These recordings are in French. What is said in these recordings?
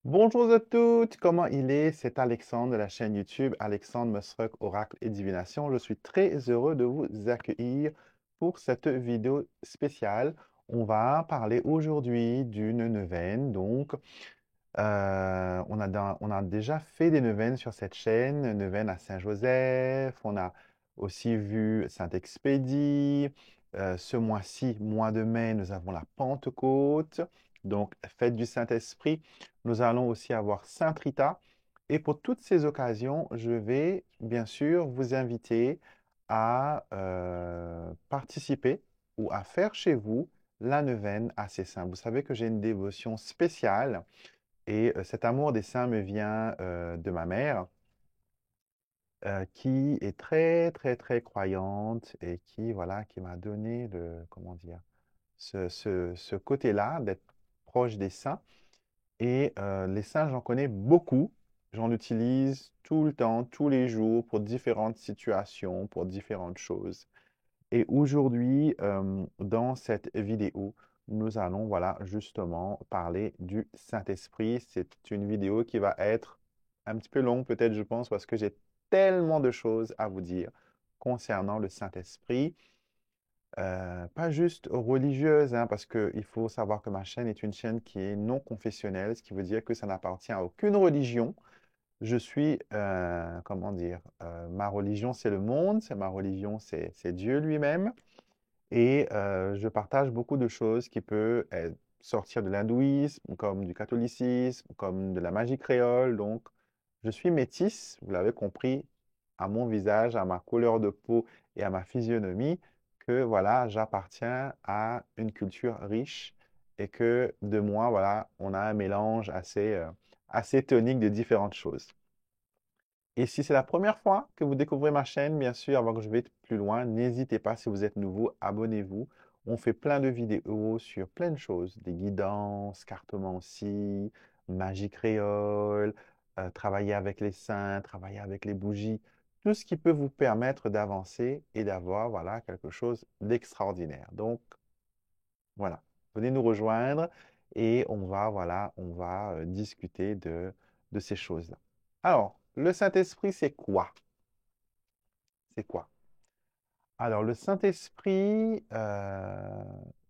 Bonjour à toutes, comment il est? C'est Alexandre de la chaîne YouTube Alexandre Mosruck Oracle et Divination. Je suis très heureux de vous accueillir pour cette vidéo spéciale. On va parler aujourd'hui d'une neuvaine. On a déjà fait des neuvaines sur cette chaîne, neuvaine à Saint-Joseph. On a aussi vu Saint-Expédie. Ce mois-ci, mois de mai, nous avons la Pentecôte, donc fête du Saint-Esprit. Nous allons aussi avoir Sainte Rita. Et pour toutes ces occasions, je vais bien sûr vous inviter à participer ou à faire chez vous la neuvaine à ces saints. Vous savez que j'ai une dévotion spéciale et cet amour des saints me vient de ma mère, qui est très, très, très croyante et qui, voilà, qui m'a donné comment dire, ce côté-là d'être proche des saints. Et les saints, j'en connais beaucoup. J'en utilise tout le temps, tous les jours, pour différentes situations, pour différentes choses. Et aujourd'hui, dans cette vidéo, nous allons, voilà, justement parler du Saint-Esprit. C'est une vidéo qui va être un petit peu longue, peut-être, je pense, parce que j'ai tellement de choses à vous dire concernant le Saint-Esprit. Pas juste religieuse, hein, parce qu'il faut savoir que ma chaîne est une chaîne qui est non confessionnelle, ce qui veut dire que ça n'appartient à aucune religion. Je suis, comment dire, ma religion, c'est le monde, c'est ma religion, c'est Dieu lui-même. Et je partage beaucoup de choses qui peuvent sortir de l'hindouisme, comme du catholicisme, comme de la magie créole. Donc, je suis métisse, vous l'avez compris, à mon visage, à ma couleur de peau et à ma physionomie, que voilà, j'appartiens à une culture riche et que de moi, voilà, on a un mélange assez tonique de différentes choses. Et si c'est la première fois que vous découvrez ma chaîne, bien sûr, avant que je vais plus loin, n'hésitez pas, si vous êtes nouveau, abonnez-vous. On fait plein de vidéos sur plein de choses, des guidances, cartomancie, magie créole, travailler avec les saints, travailler avec les bougies, tout ce qui peut vous permettre d'avancer et d'avoir, voilà, quelque chose d'extraordinaire. Donc, voilà, venez nous rejoindre et voilà, on va discuter de ces choses-là. Alors, le Saint-Esprit, c'est quoi? C'est quoi? Alors, le Saint-Esprit,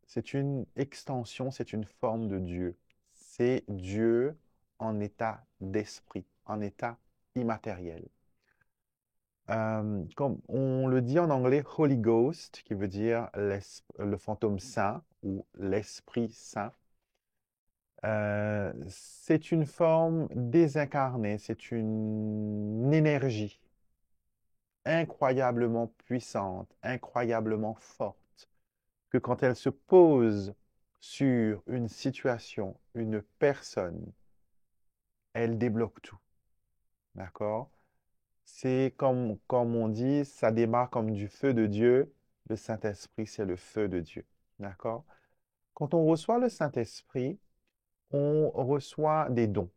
c'est une extension, c'est une forme de Dieu. C'est Dieu en état d'esprit, en état immatériel. Comme on le dit en anglais, Holy Ghost, qui veut dire le fantôme saint ou l'Esprit Saint. C'est une forme désincarnée, c'est une énergie incroyablement puissante, incroyablement forte, que quand elle se pose sur une situation, une personne, elle débloque tout. D'accord? C'est comme on dit, ça démarre comme du feu de Dieu. Le Saint-Esprit, c'est le feu de Dieu. D'accord? Quand on reçoit le Saint-Esprit, on reçoit des dons.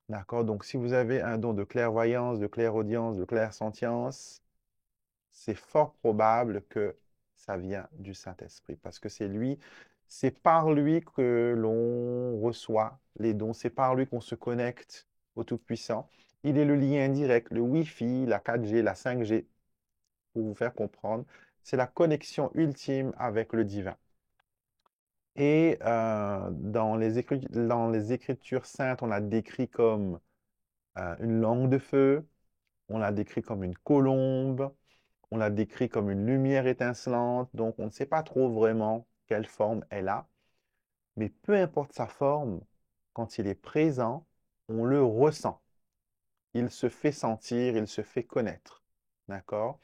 D'accord? Donc, si vous avez un don de clairvoyance, de clairaudience, de clairsentience, c'est fort probable que ça vient du Saint-Esprit parce que c'est par lui que l'on reçoit les dons, c'est par lui qu'on se connecte au Tout-Puissant. Il est le lien direct, le Wi-Fi, la 4G, la 5G, pour vous faire comprendre. C'est la connexion ultime avec le divin. Et dans les Écritures saintes, on l'a décrit comme une langue de feu, on l'a décrit comme une colombe, on l'a décrit comme une lumière étincelante, donc on ne sait pas trop vraiment quelle forme elle a, mais peu importe sa forme, quand il est présent, on le ressent. Il se fait sentir, il se fait connaître. D'accord?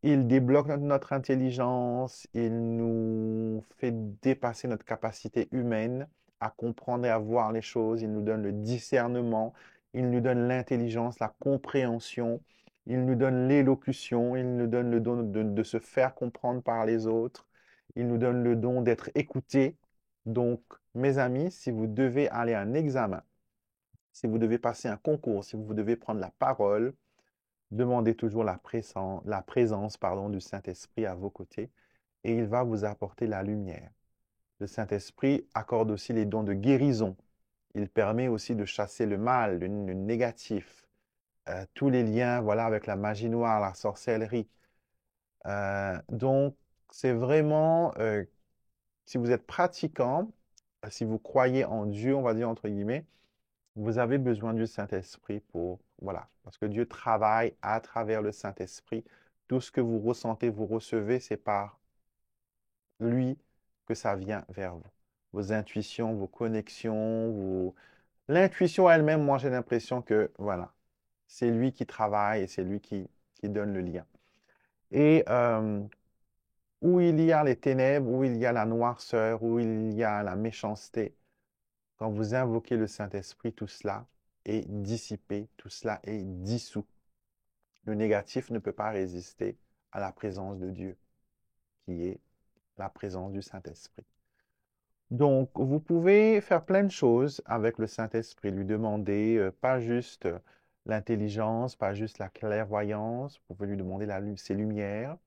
Il débloque notre intelligence, il nous fait dépasser notre capacité humaine à comprendre et à voir les choses, il nous donne le discernement, il nous donne l'intelligence, la compréhension, il nous donne l'élocution, il nous donne le don de se faire comprendre par les autres, il nous donne le don d'être écouté. Donc, mes amis, si vous devez aller à un examen, si vous devez passer un concours, si vous devez prendre la parole, demandez toujours la présence, pardon, du Saint-Esprit à vos côtés et il va vous apporter la lumière. Le Saint-Esprit accorde aussi les dons de guérison. Il permet aussi de chasser le mal, le négatif, tous les liens, voilà, avec la magie noire, la sorcellerie. Donc, c'est vraiment, si vous êtes pratiquant, si vous croyez en Dieu, on va dire entre guillemets, vous avez besoin du Saint-Esprit pour, voilà, parce que Dieu travaille à travers le Saint-Esprit. Tout ce que vous ressentez, vous recevez, c'est par lui que ça vient vers vous. Vos intuitions, vos connexions, l'intuition elle-même, moi j'ai l'impression que, voilà, c'est lui qui travaille et c'est lui qui donne le lien. Et où il y a les ténèbres, où il y a la noirceur, où il y a la méchanceté, quand vous invoquez le Saint-Esprit, tout cela est dissipé, tout cela est dissous. Le négatif ne peut pas résister à la présence de Dieu, qui est la présence du Saint-Esprit. Donc, vous pouvez faire plein de choses avec le Saint-Esprit, lui demander pas juste l'intelligence, pas juste la clairvoyance, vous pouvez lui demander ses lumières,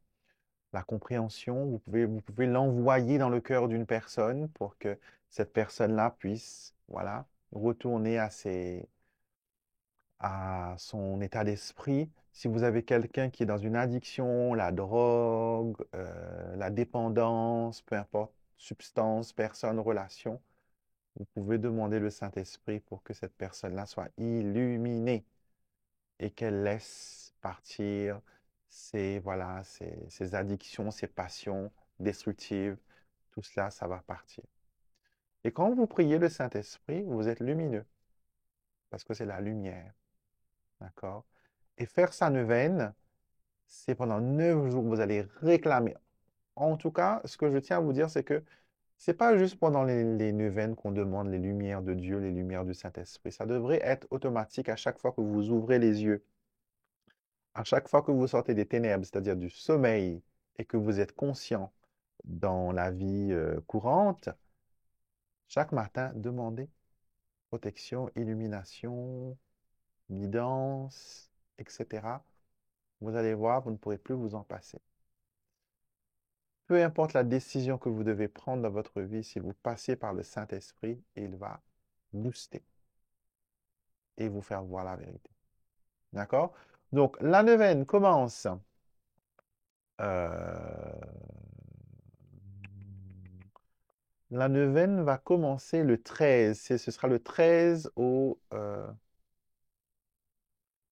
la compréhension, vous pouvez l'envoyer dans le cœur d'une personne pour que cette personne-là puisse, voilà, retourner à son état d'esprit. Si vous avez quelqu'un qui est dans une addiction, la drogue, la dépendance, peu importe, substance, personne, relation, vous pouvez demander le Saint-Esprit pour que cette personne-là soit illuminée et qu'elle laisse partir voilà, ses addictions, ses passions destructives. Tout cela, ça va partir. Et quand vous priez le Saint-Esprit, vous êtes lumineux parce que c'est la lumière. D'accord? Et faire sa neuvaine, c'est pendant 9 jours, vous allez réclamer. En tout cas, ce que je tiens à vous dire, c'est que c'est pas juste pendant les neuvaines qu'on demande les lumières de Dieu, les lumières du Saint-Esprit. Ça devrait être automatique à chaque fois que vous ouvrez les yeux. À chaque fois que vous sortez des ténèbres, c'est-à-dire du sommeil, et que vous êtes conscient dans la vie courante, chaque matin, demandez protection, illumination, guidance, etc. Vous allez voir, vous ne pourrez plus vous en passer. Peu importe la décision que vous devez prendre dans votre vie, si vous passez par le Saint-Esprit, il va booster et vous faire voir la vérité. D'accord? Donc, la neuvaine commence euh, la neuvaine va commencer le 13. Ce sera le 13 au...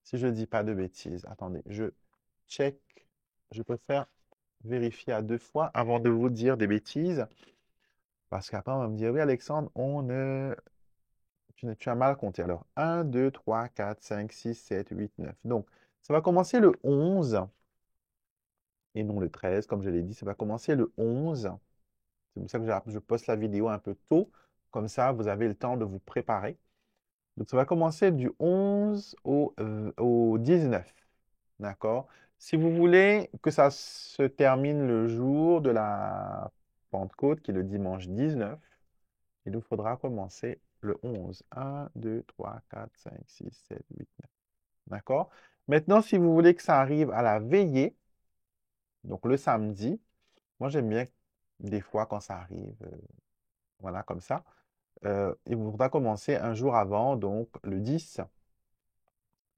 si je ne dis pas de bêtises. Attendez, je check. Je préfère vérifier à 2 fois avant de vous dire des bêtises. Parce qu'après, on va me dire, oui, Alexandre, tu as mal compté. Alors, 1, 2, 3, 4, 5, 6, 7, 8, 9. Donc, ça va commencer le 11 et non le 13, comme je l'ai dit. Ça va commencer le 11. C'est pour ça que je poste la vidéo un peu tôt. Comme ça, vous avez le temps de vous préparer. Donc, ça va commencer du 11 au 19. D'accord? Si vous voulez que ça se termine le jour de la Pentecôte, qui est le dimanche 19, il nous faudra commencer le 11. 1, 2, 3, 4, 5, 6, 7, 8, 9. D'accord? Maintenant, si vous voulez que ça arrive à la veillée, donc le samedi, moi j'aime bien des fois quand ça arrive, voilà, comme ça. Il vous faudra commencer un jour avant, donc le 10.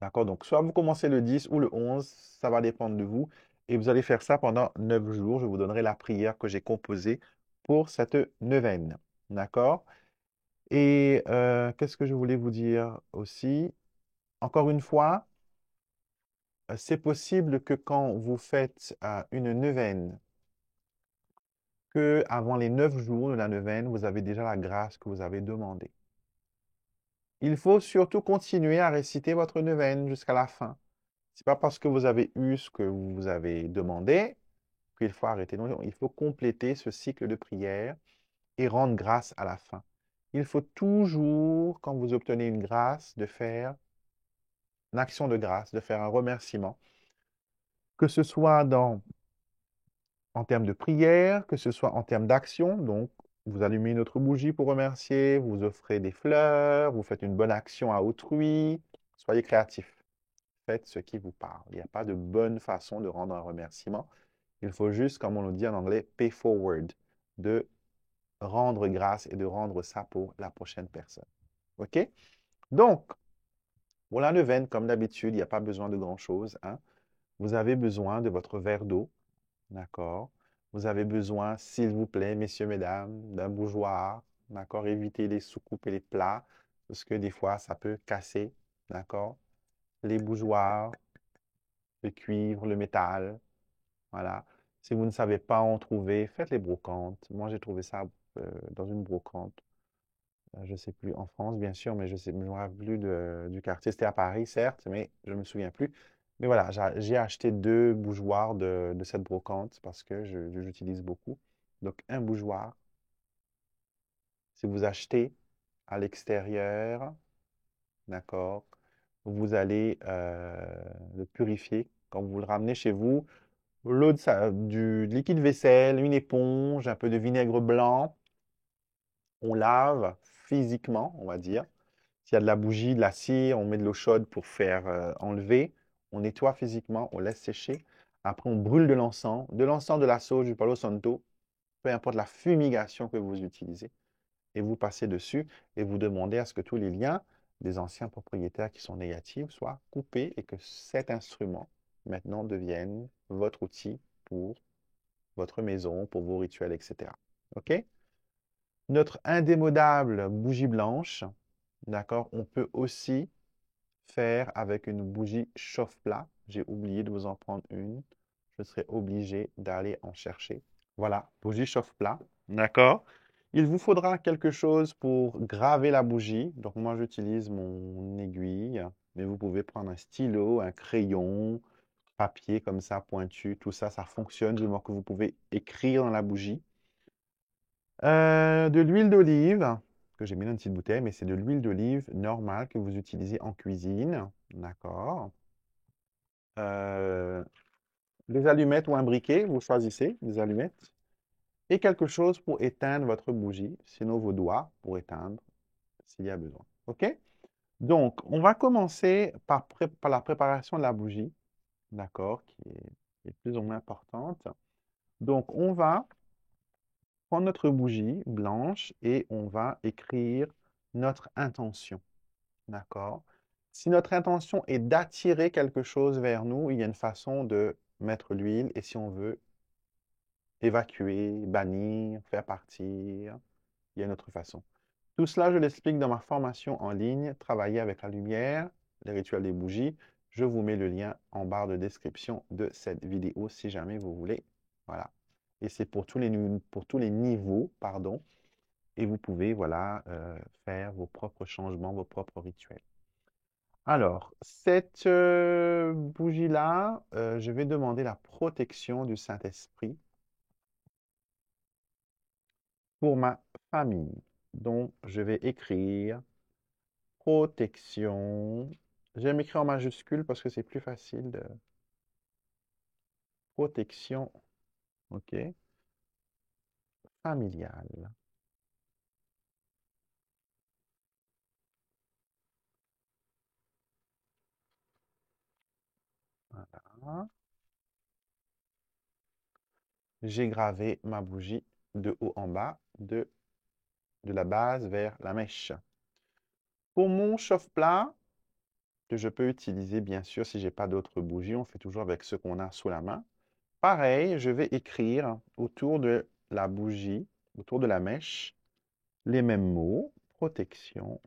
D'accord? Donc, soit vous commencez le 10 ou le 11, ça va dépendre de vous. Et vous allez faire ça pendant 9 jours. Je vous donnerai la prière que j'ai composée pour cette neuvaine. D'accord? Et qu'est-ce que je voulais vous dire aussi? Encore une fois, c'est possible que quand vous faites une neuvaine, que avant les 9 jours de la neuvaine, vous avez déjà la grâce que vous avez demandée. Il faut surtout continuer à réciter votre neuvaine jusqu'à la fin. Ce n'est pas parce que vous avez eu ce que vous avez demandé qu'il faut arrêter. Non, il faut compléter ce cycle de prière et rendre grâce à la fin. Il faut toujours, quand vous obtenez une grâce, de faire une action de grâce, de faire un remerciement, que ce soit en termes de prière, que ce soit en termes d'action. Donc, vous allumez une autre bougie pour remercier, vous offrez des fleurs, vous faites une bonne action à autrui. Soyez créatifs. Faites ce qui vous parle. Il n'y a pas de bonne façon de rendre un remerciement. Il faut juste, comme on le dit en anglais, pay forward, de rendre grâce et de rendre ça pour la prochaine personne. OK? Donc, pour la neuvaine, comme d'habitude, il n'y a pas besoin de grand-chose, hein. Vous avez besoin de votre verre d'eau, d'accord? Vous avez besoin, s'il vous plaît, messieurs, mesdames, d'un bougeoir, d'accord? Évitez les soucoupes et les plats, parce que des fois, ça peut casser, d'accord? Les bougeoirs, le cuivre, le métal, voilà. Si vous ne savez pas en trouver, faites les brocantes. Moi, j'ai trouvé ça dans une brocante. Je ne sais plus, en France, bien sûr, mais je sais, je me rappelle plus du quartier. C'était à Paris, certes, mais je ne me souviens plus. Mais voilà, j'ai acheté deux bougeoirs de cette brocante parce que j'utilise beaucoup. Donc, un bougeoir, si vous achetez à l'extérieur, d'accord, vous allez le purifier. Quand vous le ramenez chez vous, l'eau du liquide vaisselle, une éponge, un peu de vinaigre blanc, on lave physiquement, on va dire. S'il y a de la bougie, de la cire, on met de l'eau chaude pour faire enlever. On nettoie physiquement, on laisse sécher. Après, on brûle de l'encens de la sauge, du Palo Santo, peu importe la fumigation que vous utilisez. Et vous passez dessus et vous demandez à ce que tous les liens des anciens propriétaires qui sont négatifs soient coupés et que cet instrument maintenant devienne votre outil pour votre maison, pour vos rituels, etc. OK? Notre indémodable bougie blanche, d'accord, on peut aussi faire avec une bougie chauffe-plat. J'ai oublié de vous en prendre une. Je serai obligé d'aller en chercher. Voilà, bougie chauffe-plat. D'accord? Il vous faudra quelque chose pour graver la bougie. Donc moi, j'utilise mon aiguille, mais vous pouvez prendre un stylo, un crayon, papier comme ça, pointu. Tout ça, ça fonctionne du moment que vous pouvez écrire dans la bougie. De l'huile d'olive, que j'ai mis dans une petite bouteille, mais c'est de l'huile d'olive normale que vous utilisez en cuisine. D'accord. Euh, des allumettes ou un briquet, vous choisissez des allumettes. Et quelque chose pour éteindre votre bougie, sinon vos doigts pour éteindre s'il y a besoin. OK? Donc, on va commencer par la préparation de la bougie, d'accord, qui est plus ou moins importante. Donc, on va prendre notre bougie blanche et on va écrire notre intention. D'accord? Si notre intention est d'attirer quelque chose vers nous, il y a une façon de mettre l'huile et si on veut évacuer, bannir, faire partir, il y a une autre façon. Tout cela, je l'explique dans ma formation en ligne, Travailler avec la lumière, les rituels des bougies. Je vous mets le lien en barre de description de cette vidéo si jamais vous voulez. Voilà. Et c'est pour tous les niveaux, pardon. Et vous pouvez, voilà, faire vos propres changements, vos propres rituels. Alors, cette bougie-là, je vais demander la protection du Saint-Esprit pour ma famille. Donc, je vais écrire protection. J'aime écrire en majuscule parce que c'est plus facile de protection, ok, familiale. Voilà. J'ai gravé ma bougie de haut en bas, de la base vers la mèche. Pour mon chauffe-plat, que je peux utiliser bien sûr si j'ai pas d'autres bougies, on fait toujours avec ce qu'on a sous la main. Pareil, je vais écrire autour de la bougie, autour de la mèche, les mêmes mots, protection,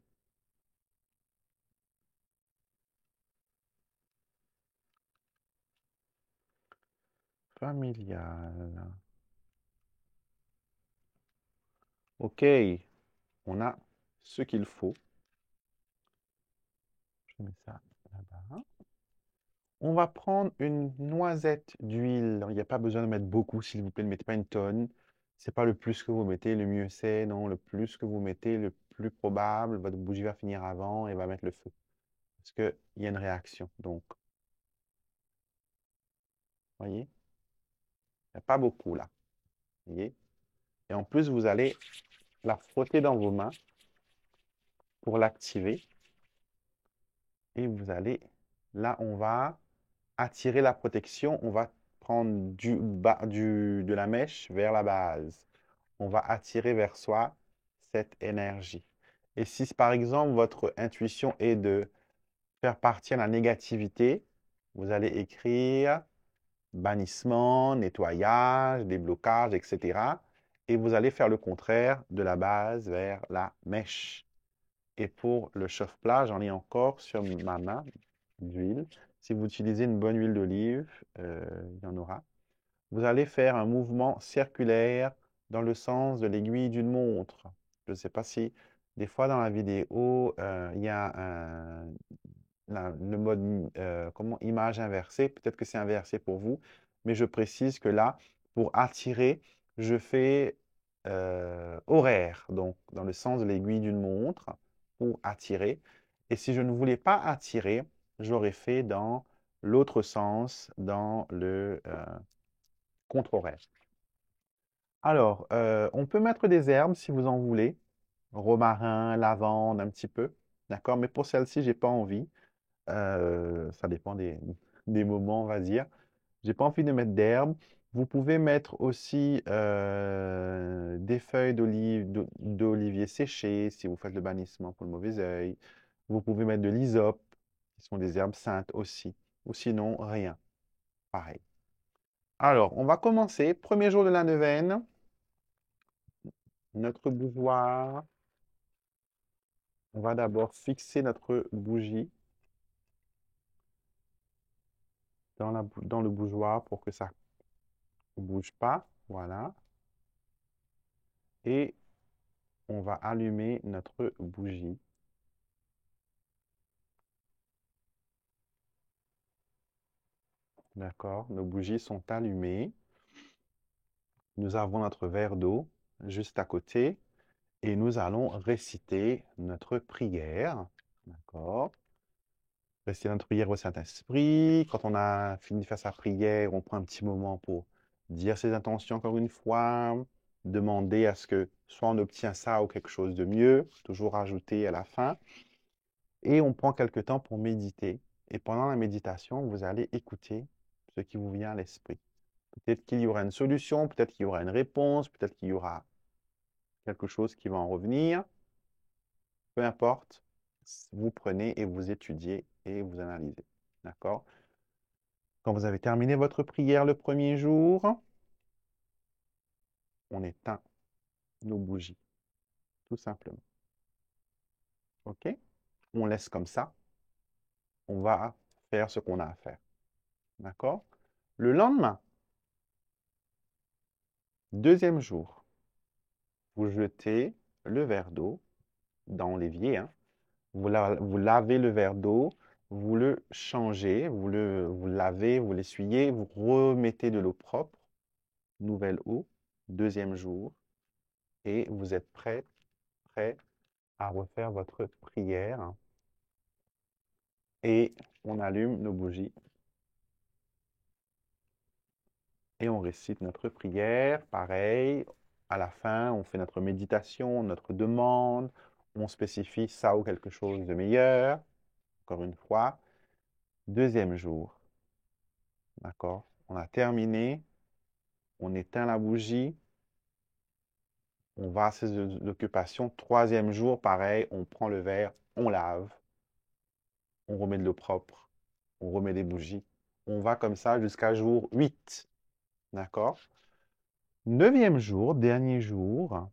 familiale. Ok, on a ce qu'il faut. Je mets ça là-bas. On va prendre une noisette d'huile. Il n'y a pas besoin de mettre beaucoup, s'il vous plaît. Ne mettez pas une tonne. C'est pas le plus que vous mettez, le mieux c'est. Non, le plus que vous mettez, le plus probable, votre bougie va finir avant et va mettre le feu. Parce qu'il y a une réaction. Donc, voyez, il n'y a pas beaucoup là. Voyez? Et en plus, vous allez la frotter dans vos mains pour l'activer. Et vous allez, là, on va attirer la protection. On va prendre de la mèche vers la base. On va attirer vers soi cette énergie. Et si par exemple votre intuition est de faire partir la négativité, vous allez écrire bannissement, nettoyage, déblocage, etc. Et vous allez faire le contraire de la base vers la mèche. Et pour le chauffe-plat, j'en ai encore sur ma main d'huile. Si vous utilisez une bonne huile d'olive, il y en aura. Vous allez faire un mouvement circulaire dans le sens de l'aiguille d'une montre. Je ne sais pas si des fois dans la vidéo, il y a le mode comment, image inversée. Peut-être que c'est inversé pour vous, mais je précise que là, pour attirer, je fais horaire, donc dans le sens de l'aiguille d'une montre, pour attirer. Et si je ne voulais pas attirer, j'aurais fait dans l'autre sens, dans le contre-horaire. Alors, on peut mettre des herbes si vous en voulez. Romarin, lavande, un petit peu. D'accord? Mais pour celle-ci, j'ai pas envie. Ça dépend des moments, on va dire. J'ai pas envie de mettre d'herbe. Vous pouvez mettre aussi des feuilles d'olivier séchées si vous faites le bannissement pour le mauvais œil. Vous pouvez mettre de l'hysope, qui sont des herbes saintes aussi. Ou sinon, rien. Pareil. Alors, on va commencer. Premier jour de la neuvaine. Notre bougeoir. On va d'abord fixer notre bougie dans le bougeoir pour que ça ne bouge pas. Voilà. Et on va allumer notre bougie. D'accord? Nos bougies sont allumées. Nous avons notre verre d'eau juste à côté et nous allons réciter notre prière. D'accord? Réciter notre prière au Saint-Esprit. Quand on a fini de faire sa prière, on prend un petit moment pour dire ses intentions encore une fois, demander à ce que soit on obtient ça ou quelque chose de mieux, toujours ajouter à la fin. Et on prend quelque temps pour méditer. Et pendant la méditation, vous allez écouter ce qui vous vient à l'esprit. Peut-être qu'il y aura une solution, peut-être qu'il y aura une réponse, peut-être qu'il y aura quelque chose qui va en revenir. Peu importe, vous prenez et vous étudiez et vous analysez. D'accord? Quand vous avez terminé votre prière le premier jour, on éteint nos bougies, tout simplement. OK? On laisse comme ça. On va faire ce qu'on a à faire. D'accord? Le lendemain, deuxième jour, vous jetez le verre d'eau dans l'évier, hein. Vous lavez le verre d'eau, vous le changez, vous lavez, vous l'essuyez, vous remettez de l'eau propre, nouvelle eau, deuxième jour, et vous êtes prêt à refaire votre prière. Et on allume nos bougies et on récite notre prière. Pareil, à la fin, on fait notre méditation, notre demande, on spécifie ça ou quelque chose de meilleur. Encore une fois, deuxième jour. D'accord? On a terminé, on éteint la bougie, on va à ses occupations. Troisième jour, pareil, on prend le verre, on lave, on remet de l'eau propre, on remet des bougies. On va comme ça jusqu'à jour 8. D'accord? Neuvième jour, dernier jour,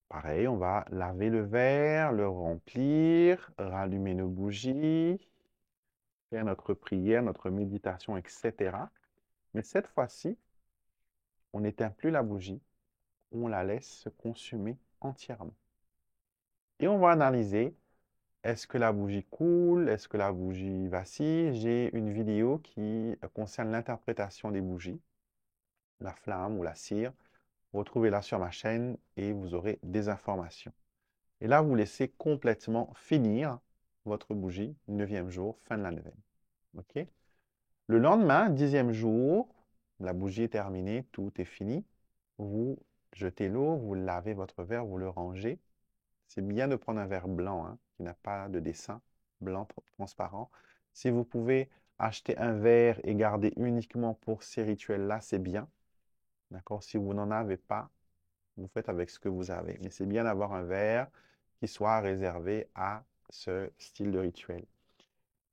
pareil, on va laver le verre, le remplir, rallumer nos bougies, faire notre prière, notre méditation, etc. Mais cette fois-ci, on n'éteint plus la bougie, on la laisse se consumer entièrement. Et on va analyser, est-ce que la bougie coule, est-ce que la bougie vacille? J'ai une vidéo qui concerne l'interprétation des bougies, la flamme ou la cire. Retrouvez-la sur ma chaîne et vous aurez des informations. Et là, vous laissez complètement finir votre bougie, 9e jour, fin de la neuvaine. OK? Le lendemain, 10e jour, la bougie est terminée, tout est fini. Vous jetez l'eau, vous lavez votre verre, vous le rangez. C'est bien de prendre un verre blanc, hein, qui n'a pas de dessin, blanc transparent. Si vous pouvez acheter un verre et garder uniquement pour ces rituels-là, c'est bien. D'accord? Si vous n'en avez pas, vous faites avec ce que vous avez. Mais c'est bien d'avoir un verre qui soit réservé à ce style de rituel.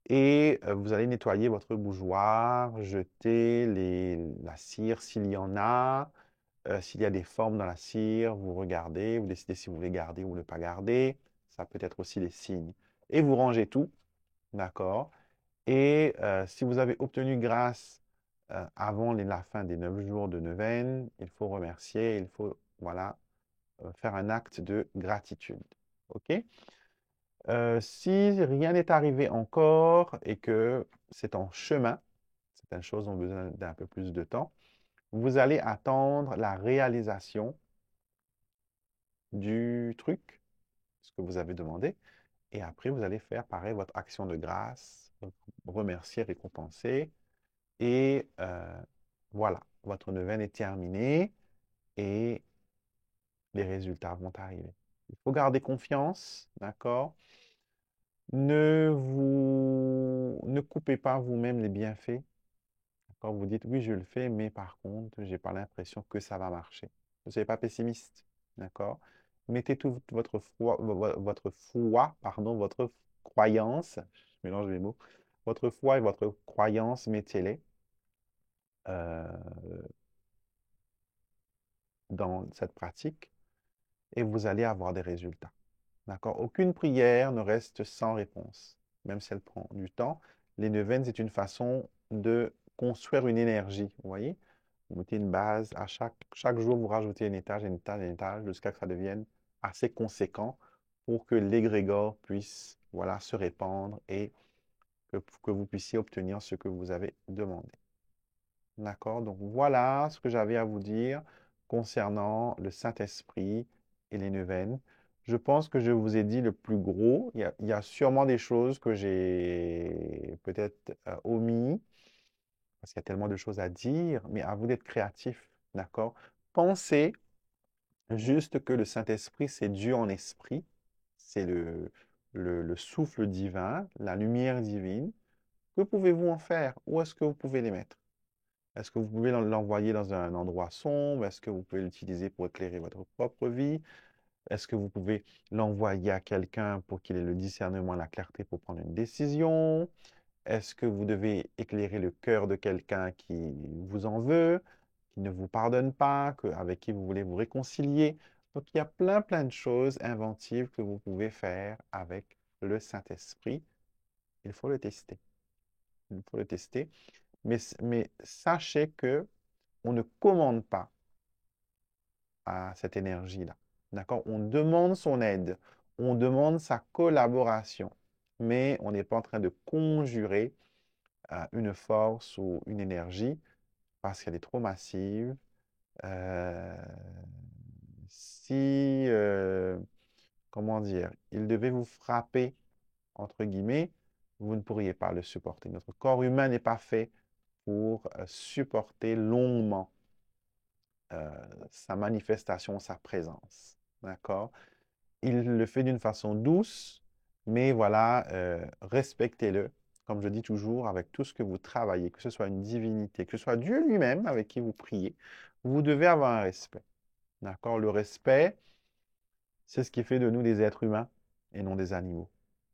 Et vous allez nettoyer votre bougeoir, jeter la cire s'il y en a. S'il y a des formes dans la cire, vous regardez, vous décidez si vous voulez garder ou ne pas garder. Ça peut être aussi les signes. Et vous rangez tout, d'accord? Et si vous avez obtenu grâce avant la fin des 9 jours de neuvaine, il faut remercier, il faut, voilà, faire un acte de gratitude. OK? Si rien n'est arrivé encore et que c'est en chemin, certaines choses ont besoin d'un peu plus de temps, vous allez attendre la réalisation du truc, ce que vous avez demandé, et après vous allez faire pareil votre action de grâce, remercier, récompenser, et voilà, votre neuvaine est terminée et les résultats vont arriver. Il faut garder confiance, d'accord? Ne coupez pas vous-même les bienfaits. Quand vous dites oui, je le fais, mais par contre, j'ai pas l'impression que ça va marcher. Ne soyez pas pessimiste, d'accord? Mettez toute votre foi, pardon, votre croyance, je mélange les mots, votre foi et votre croyance, mettez-les euh, dans cette pratique et vous allez avoir des résultats. D'accord? Aucune prière ne reste sans réponse, même si elle prend du temps. Les neuvaines, c'est une façon de construire une énergie. Vous voyez? Vous mettez une base, chaque jour, vous rajoutez un étage, un étage, un étage, jusqu'à ce que ça devienne assez conséquent pour que l'égrégore puisse voilà, se répandre et que vous puissiez obtenir ce que vous avez demandé. D'accord? Donc voilà ce que j'avais à vous dire concernant le Saint-Esprit et les neuvaines. Je pense que je vous ai dit le plus gros. Il y a sûrement des choses que j'ai peut-être omis, parce qu'il y a tellement de choses à dire, mais à vous d'être créatif. D'accord? Pensez juste que le Saint-Esprit, c'est Dieu en esprit. C'est le souffle divin, la lumière divine. Que pouvez-vous en faire? Où est-ce que vous pouvez les mettre? Est-ce que vous pouvez l'envoyer dans un endroit sombre? Est-ce que vous pouvez l'utiliser pour éclairer votre propre vie? Est-ce que vous pouvez l'envoyer à quelqu'un pour qu'il ait le discernement, la clarté pour prendre une décision? Est-ce que vous devez éclairer le cœur de quelqu'un qui vous en veut, qui ne vous pardonne pas, avec qui vous voulez vous réconcilier? Donc, il y a plein de choses inventives que vous pouvez faire avec le Saint-Esprit. Il faut le tester. Il faut le tester. Mais sachez que on ne commande pas à cette énergie-là. D'accord? On demande son aide, on demande sa collaboration, mais on n'est pas en train de conjurer une force ou une énergie parce qu'elle est trop massive. Euh, si, comment dire, il devait vous frapper, entre guillemets, vous ne pourriez pas le supporter. Notre corps humain n'est pas fait pour supporter longuement euh, sa manifestation, sa présence. D'accord? Il le fait d'une façon douce, mais voilà, respectez-le. Comme je dis toujours, avec tout ce que vous travaillez, que ce soit une divinité, que ce soit Dieu lui-même avec qui vous priez, vous devez avoir un respect. D'accord? Le respect, c'est ce qui fait de nous des êtres humains et non des animaux.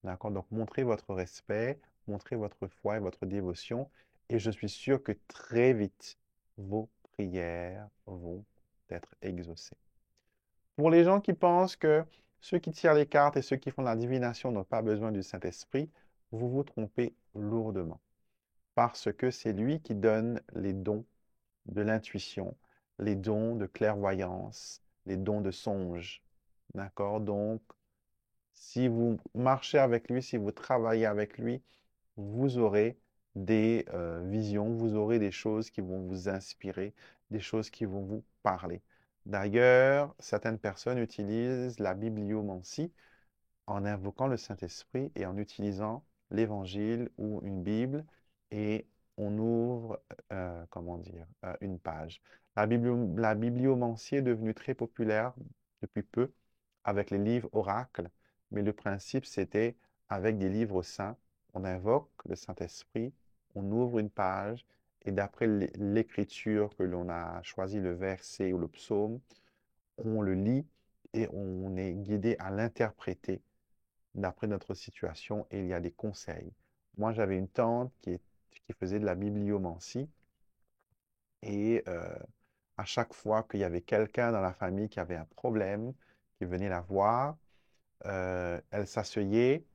D'accord? Donc, montrez votre respect, montrez votre foi et votre dévotion, et je suis sûr que très vite, vos prières vont être exaucées. Pour les gens qui pensent que ceux qui tirent les cartes et ceux qui font la divination n'ont pas besoin du Saint-Esprit, vous vous trompez lourdement. Parce que c'est lui qui donne les dons de l'intuition, les dons de clairvoyance, les dons de songe. D'accord? Donc, si vous marchez avec lui, si vous travaillez avec lui, vous aurez des visions, vous aurez des choses qui vont vous inspirer, des choses qui vont vous parler. D'ailleurs, certaines personnes utilisent la bibliomancie en invoquant le Saint-Esprit et en utilisant l'Évangile ou une Bible et on ouvre, comment dire, une page. La bibliomancie est devenue très populaire depuis peu avec les livres oracles, mais le principe c'était avec des livres saints, on invoque le Saint-Esprit, on ouvre une page et d'après l'écriture que l'on a choisi, le verset ou le psaume, on le lit et on est guidé à l'interpréter d'après notre situation et il y a des conseils. Moi, j'avais une tante qui faisait de la bibliomancie et à chaque fois qu'il y avait quelqu'un dans la famille qui avait un problème, qui venait la voir, elle s'asseyait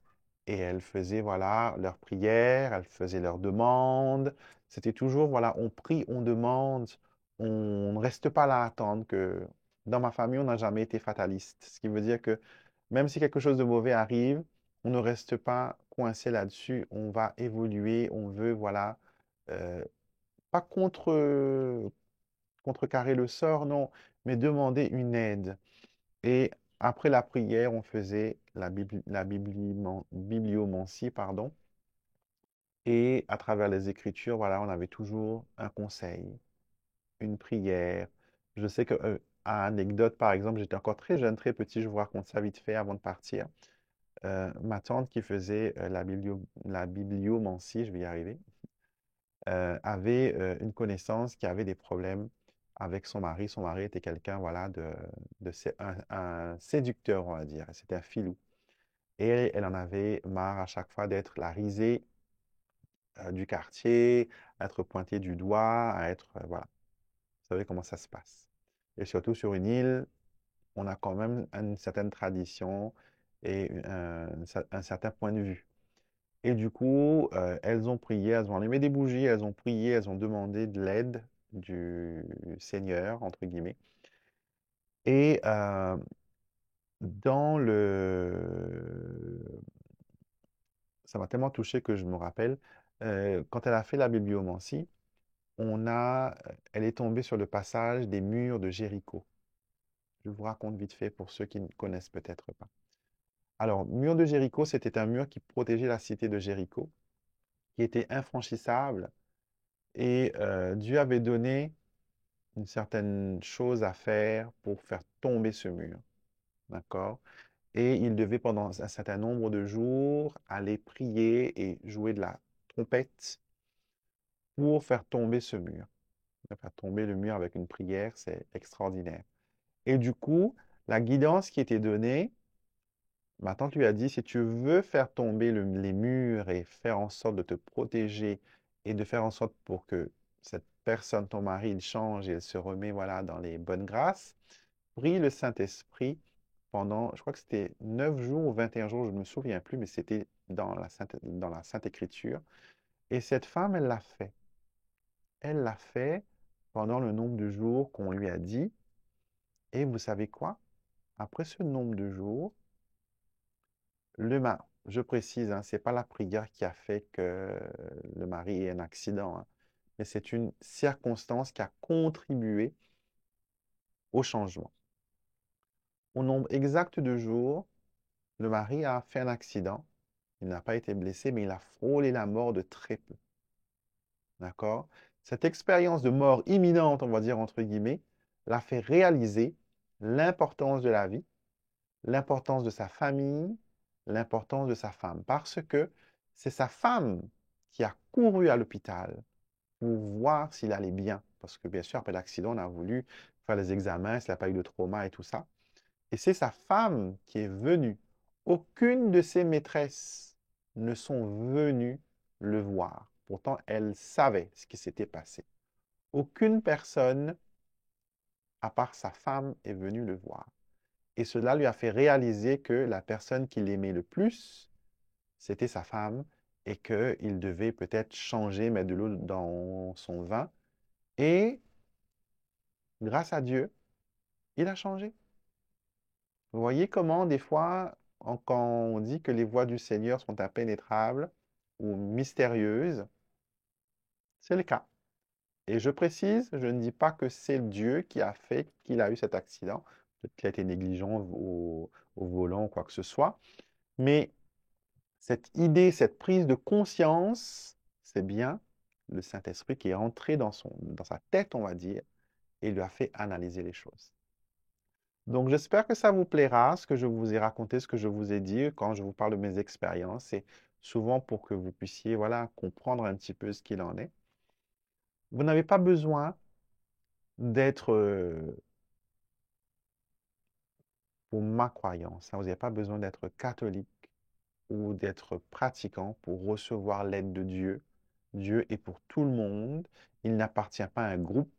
et elle faisait, voilà, leurs prières, elle faisait leurs demandes. C'était toujours, voilà, on prie, on demande, on ne reste pas là à attendre que... Dans ma famille, on n'a jamais été fataliste, ce qui veut dire que même si quelque chose de mauvais arrive, on ne reste pas coincé là-dessus, on va évoluer, on veut, voilà, euh, pas contrecarrer le sort, non, mais demander une aide. Et après la prière, on faisait bibliomancie, pardon. Et à travers les Écritures, voilà, on avait toujours un conseil, une prière. Je sais que, anecdote, par exemple, j'étais encore très jeune, très petit, je vous raconte ça vite fait avant de partir. Ma tante qui faisait la bibliomancie, je vais y arriver, avait une connaissance qui avait des problèmes avec son mari. Son mari était quelqu'un, voilà, un séducteur, on va dire. C'était un filou. Et elle en avait marre à chaque fois d'être la risée du quartier, à être pointée du doigt, à être, voilà. Vous savez comment ça se passe. Et surtout sur une île, on a quand même une certaine tradition et un certain point de vue. Et du coup, elles ont prié, elles ont allumé des bougies, elles ont prié, elles ont demandé de l'aide du Seigneur, entre guillemets. Et dans le... Ça m'a tellement touché que je me rappelle, quand elle a fait la bibliomancie, elle est tombée sur le passage des murs de Jéricho. Je vous raconte vite fait pour ceux qui ne connaissent peut-être pas. Alors, mur de Jéricho, c'était un mur qui protégeait la cité de Jéricho, qui était infranchissable. Et Dieu avait donné une certaine chose à faire pour faire tomber ce mur. D'accord? Et il devait, pendant un certain nombre de jours, aller prier et jouer de la trompette pour faire tomber ce mur. Faire tomber le mur avec une prière, c'est extraordinaire. Et du coup, la guidance qui était donnée, ma tante lui a dit, si tu veux faire tomber les murs et faire en sorte de te protéger et de faire en sorte pour que cette personne, ton mari, il change et il se remet, voilà, dans les bonnes grâces, prie le Saint-Esprit pendant, je crois que c'était 9 jours ou 21 jours, je ne me souviens plus, mais c'était dans la Sainte Écriture. Et cette femme, elle l'a fait. Elle l'a fait pendant le nombre de jours qu'on lui a dit. Et vous savez quoi? Après ce nombre de jours, je précise, hein, ce n'est pas la prière qui a fait que le mari ait un accident, hein, mais c'est une circonstance qui a contribué au changement. Au nombre exact de jours, le mari a fait un accident. Il n'a pas été blessé, mais il a frôlé la mort de très peu. D'accord? Cette expérience de mort imminente, on va dire entre guillemets, l'a fait réaliser l'importance de la vie, l'importance de sa famille, l'importance de sa femme. Parce que c'est sa femme qui a couru à l'hôpital pour voir s'il allait bien. Parce que bien sûr, après l'accident, on a voulu faire les examens, s'il n'a pas eu de trauma et tout ça. Et c'est sa femme qui est venue. Aucune de ses maîtresses ne sont venues le voir. Pourtant, elle savait ce qui s'était passé. Aucune personne, à part sa femme, est venue le voir. Et cela lui a fait réaliser que la personne qu'il aimait le plus, c'était sa femme et qu'il devait peut-être changer, mettre de l'eau dans son vin. Et grâce à Dieu, il a changé. Vous voyez comment des fois, quand on dit que les voies du Seigneur sont impénétrables ou mystérieuses, c'est le cas. Et je précise, je ne dis pas que c'est Dieu qui a fait qu'il a eu cet accident, peut-être qu'il a été négligent au volant ou quoi que ce soit, mais cette idée, cette prise de conscience, c'est bien le Saint-Esprit qui est entré dans sa tête, on va dire, et lui a fait analyser les choses. Donc, j'espère que ça vous plaira, ce que je vous ai raconté, ce que je vous ai dit quand je vous parle de mes expériences. C'est souvent pour que vous puissiez, voilà, comprendre un petit peu ce qu'il en est. Vous n'avez pas besoin d'être pour ma croyance, hein. Vous n'avez pas besoin d'être catholique ou d'être pratiquant pour recevoir l'aide de Dieu. Dieu est pour tout le monde. Il n'appartient pas à un groupe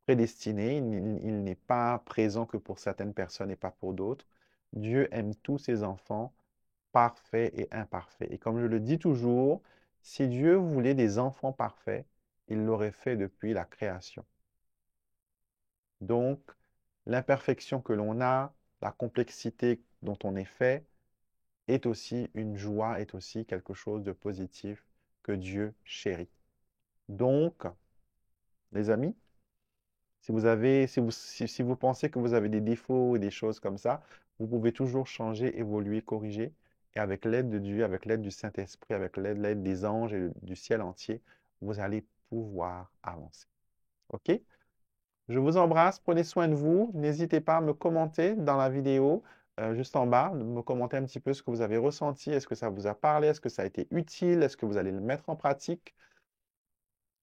prédestiné. Il n'est pas présent que pour certaines personnes et pas pour d'autres. Dieu aime tous ses enfants, parfaits et imparfaits. Et comme je le dis toujours, si Dieu voulait des enfants parfaits, il l'aurait fait depuis la création. Donc, l'imperfection que l'on a, la complexité dont on est fait, est aussi une joie, est aussi quelque chose de positif que Dieu chérit. Donc, les amis, si vous pensez que vous avez des défauts et des choses comme ça, vous pouvez toujours changer, évoluer, corriger. Et avec l'aide de Dieu, avec l'aide du Saint-Esprit, avec l'aide des anges et du ciel entier, vous allez pouvoir avancer. OK? Je vous embrasse, prenez soin de vous. N'hésitez pas à me commenter dans la vidéo, juste en bas, me commenter un petit peu ce que vous avez ressenti. Est-ce que ça vous a parlé? Est-ce que ça a été utile? Est-ce que vous allez le mettre en pratique?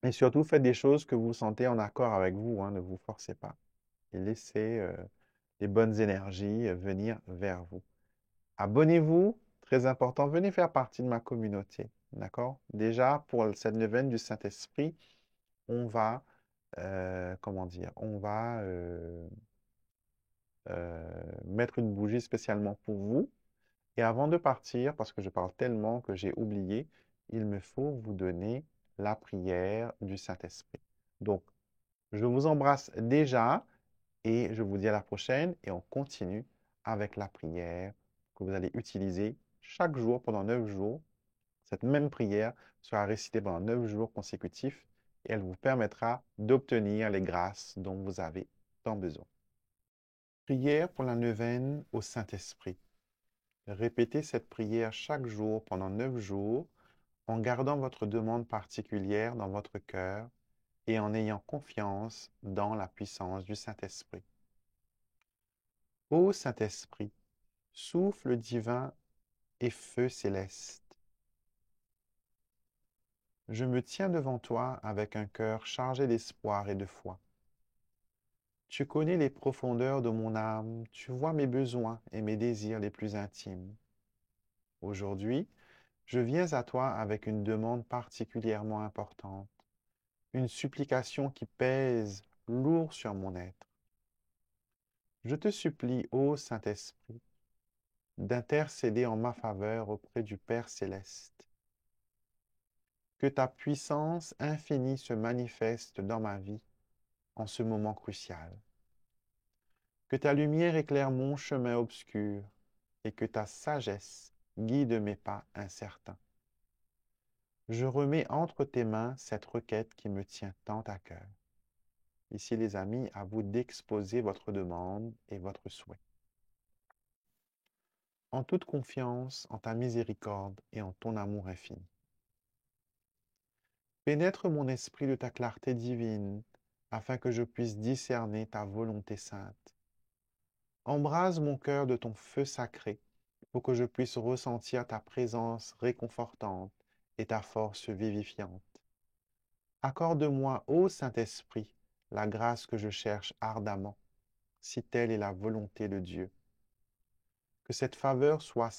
Et surtout, faites des choses que vous sentez en accord avec vous, hein, ne vous forcez pas. Et laissez les bonnes énergies venir vers vous. Abonnez-vous, très important, venez faire partie de ma communauté. D'accord? Déjà, pour cette neuvaine du Saint-Esprit, on va, comment dire, on va mettre une bougie spécialement pour vous. Et avant de partir, parce que je parle tellement que j'ai oublié, il me faut vous donner la prière du Saint-Esprit. Donc, je vous embrasse déjà et je vous dis à la prochaine et on continue avec la prière que vous allez utiliser chaque jour pendant 9 jours. Cette même prière sera récitée pendant 9 jours consécutifs et elle vous permettra d'obtenir les grâces dont vous avez tant besoin. Prière pour la neuvaine au Saint-Esprit. Répétez cette prière chaque jour pendant 9 jours en gardant votre demande particulière dans votre cœur et en ayant confiance dans la puissance du Saint-Esprit. Ô Saint-Esprit, souffle divin et feu céleste, je me tiens devant toi avec un cœur chargé d'espoir et de foi. Tu connais les profondeurs de mon âme, tu vois mes besoins et mes désirs les plus intimes. Aujourd'hui, je viens à toi avec une demande particulièrement importante, une supplication qui pèse lourd sur mon être. Je te supplie, ô Saint-Esprit, d'intercéder en ma faveur auprès du Père céleste. Que ta puissance infinie se manifeste dans ma vie en ce moment crucial. Que ta lumière éclaire mon chemin obscur et que ta sagesse guide mes pas incertains. Je remets entre tes mains cette requête qui me tient tant à cœur. Ici, les amis, à vous d'exposer votre demande et votre souhait. En toute confiance en ta miséricorde et en ton amour infini. Pénètre mon esprit de ta clarté divine, afin que je puisse discerner ta volonté sainte. Embrase mon cœur de ton feu sacré, pour que je puisse ressentir ta présence réconfortante et ta force vivifiante. Accorde-moi, ô Saint-Esprit, la grâce que je cherche ardemment, si telle est la volonté de Dieu. Que cette faveur soit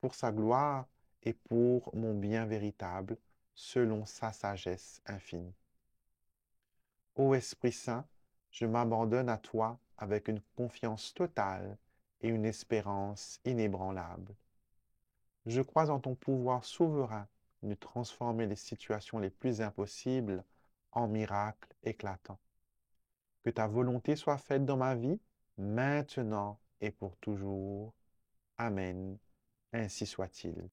pour sa gloire et pour mon bien véritable, selon sa sagesse infinie. Ô Esprit Saint, je m'abandonne à toi avec une confiance totale et une espérance inébranlable. Je crois en ton pouvoir souverain de transformer les situations les plus impossibles en miracles éclatants. Que ta volonté soit faite dans ma vie, maintenant et pour toujours. Amen. Ainsi soit-il.